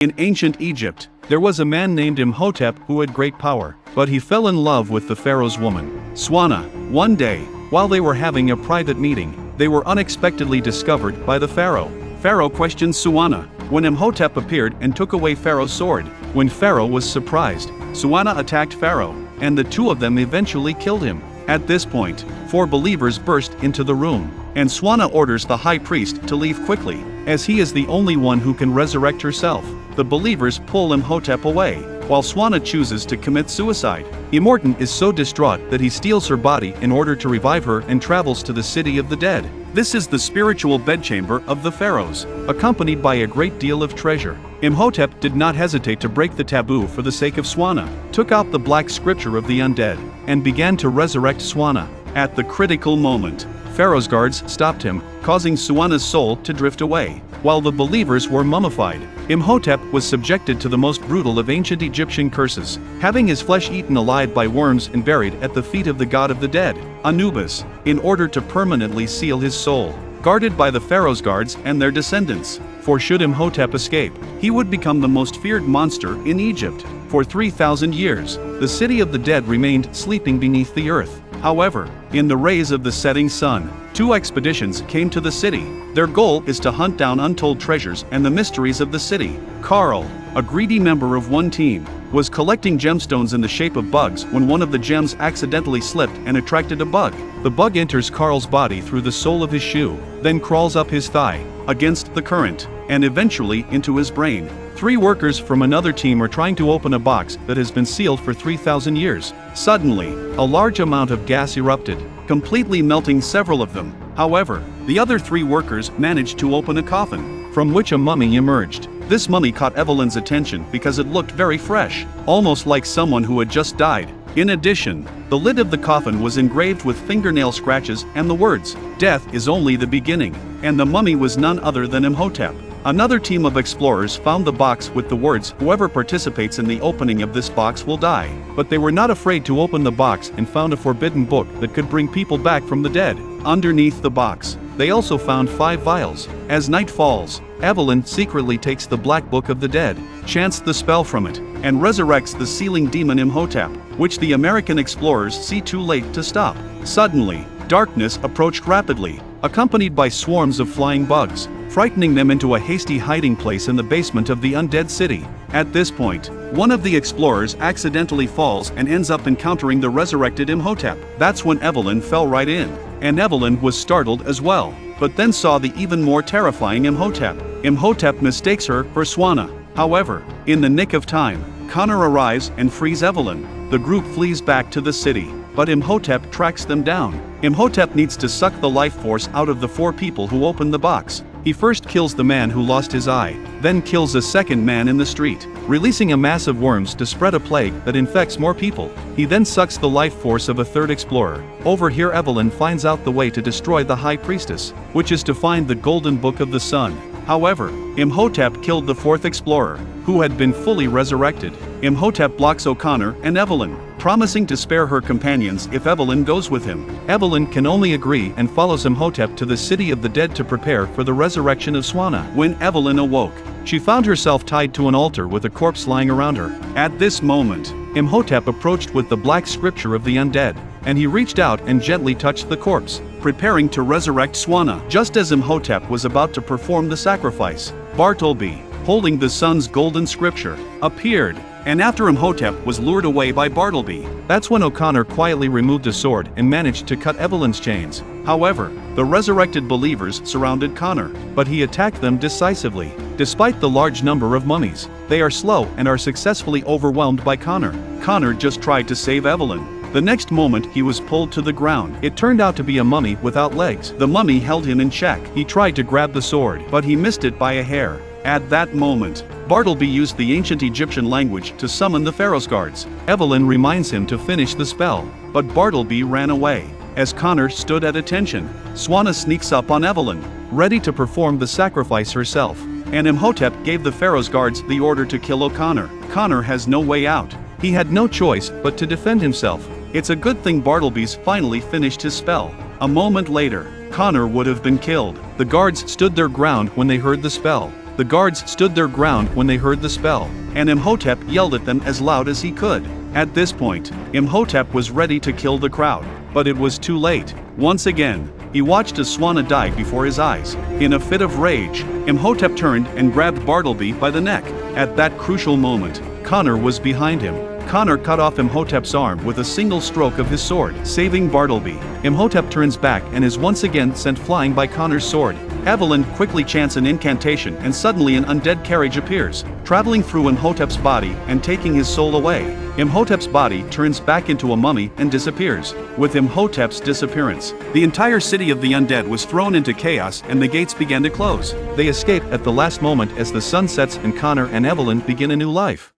In ancient Egypt, there was a man named Imhotep who had great power, but he fell in love with the pharaoh's woman, Swana. One day, while they were having a private meeting, they were unexpectedly discovered by the pharaoh. Pharaoh questioned Swana when Imhotep appeared and took away Pharaoh's sword. When Pharaoh was surprised, Swana attacked Pharaoh, and the two of them eventually killed him. At this point, 4 believers burst into the room, and Swana orders the high priest to leave quickly, as he is the only one who can resurrect herself. The believers pull Imhotep away, while Swana chooses to commit suicide. Imhotep is so distraught that he steals her body in order to revive her and travels to the city of the dead. This is the spiritual bedchamber of the pharaohs, accompanied by a great deal of treasure. Imhotep did not hesitate to break the taboo for the sake of Swana, took out the black scripture of the undead, and began to resurrect Swana. At the critical moment, Pharaoh's guards stopped him, causing Swana's soul to drift away. While the believers were mummified, Imhotep was subjected to the most brutal of ancient Egyptian curses, having his flesh eaten alive by worms and buried at the feet of the god of the dead, Anubis, in order to permanently seal his soul, guarded by the pharaoh's guards and their descendants. For should Imhotep escape, he would become the most feared monster in Egypt. For 3,000 years, the city of the dead remained sleeping beneath the earth. However, in the rays of the setting sun, 2 expeditions came to the city. Their goal is to hunt down untold treasures and the mysteries of the city. Carl, a greedy member of one team, was collecting gemstones in the shape of bugs when one of the gems accidentally slipped and attracted a bug. The bug enters Carl's body through the sole of his shoe, then crawls up his thigh, against the current, and eventually into his brain. 3 workers from another team are trying to open a box that has been sealed for 3,000 years. Suddenly, a large amount of gas erupted, completely melting several of them. However, the other 3 workers managed to open a coffin, from which a mummy emerged. This mummy caught Evelyn's attention because it looked very fresh, almost like someone who had just died. In addition, the lid of the coffin was engraved with fingernail scratches and the words, "Death is only the beginning," and the mummy was none other than Imhotep. Another team of explorers found the box with the words, "Whoever participates in the opening of this box will die." But they were not afraid to open the box and found a forbidden book that could bring people back from the dead. Underneath the box, they also found 5 vials. As night falls, Evelyn secretly takes the Black Book of the Dead, chants the spell from it, and resurrects the sealing demon Imhotep, which the American explorers see too late to stop. Suddenly, darkness approached rapidly, accompanied by swarms of flying bugs, frightening them into a hasty hiding place in the basement of the undead city. At this point, one of the explorers accidentally falls and ends up encountering the resurrected Imhotep. That's when Evelyn fell right in, and Evelyn was startled as well, but then saw the even more terrifying Imhotep. Imhotep mistakes her for Swana. However, in the nick of time, Connor arrives and frees Evelyn. The group flees back to the city, but Imhotep tracks them down. Imhotep needs to suck the life force out of the 4 people who opened the box. He first kills the man who lost his eye, then kills a second man in the street, releasing a mass of worms to spread a plague that infects more people. He then sucks the life force of a 3rd explorer. Over here Evelyn finds out the way to destroy the High Priestess, which is to find the Golden Book of the Sun. However, Imhotep killed the 4th explorer, who had been fully resurrected. Imhotep blocks O'Connor and Evelyn, promising to spare her companions if Evelyn goes with him. Evelyn can only agree and follows Imhotep to the city of the dead to prepare for the resurrection of Swana. When Evelyn awoke, she found herself tied to an altar with a corpse lying around her. At this moment, Imhotep approached with the black scripture of the undead, and he reached out and gently touched the corpse, preparing to resurrect Swana. Just as Imhotep was about to perform the sacrifice, Bartleby, holding the sun's golden scripture, appeared, and after Imhotep was lured away by Bartleby, that's when O'Connor quietly removed a sword and managed to cut Evelyn's chains. However, the resurrected believers surrounded Connor, but he attacked them decisively. Despite the large number of mummies, they are slow and are successfully overwhelmed by Connor. Connor just tried to save Evelyn. The next moment he was pulled to the ground. It turned out to be a mummy without legs. The mummy held him in check. He tried to grab the sword, but he missed it by a hair. At that moment, Bartleby used the ancient Egyptian language to summon the pharaoh's guards. Evelyn reminds him to finish the spell, but Bartleby ran away. As Connor stood at attention, Swana sneaks up on Evelyn, ready to perform the sacrifice herself, and Imhotep gave the pharaoh's guards the order to kill O'Connor. Connor has no way out. He had no choice but to defend himself. It's a good thing Bartleby's finally finished his spell. A moment later, Connor would have been killed. The guards stood their ground when they heard the spell. The guards stood their ground when they heard the spell, and Imhotep yelled at them as loud as he could. At this point, Imhotep was ready to kill the crowd, but it was too late. Once again, he watched as Swana died before his eyes. In a fit of rage, Imhotep turned and grabbed Bartleby by the neck. At that crucial moment, Connor was behind him. Connor cut off Imhotep's arm with a single stroke of his sword, saving Bartleby. Imhotep turns back and is once again sent flying by Connor's sword. Evelyn quickly chants an incantation and suddenly an undead carriage appears, traveling through Imhotep's body and taking his soul away. Imhotep's body turns back into a mummy and disappears. With Imhotep's disappearance, the entire city of the undead was thrown into chaos and the gates began to close. They escape at the last moment as the sun sets and Connor and Evelyn begin a new life.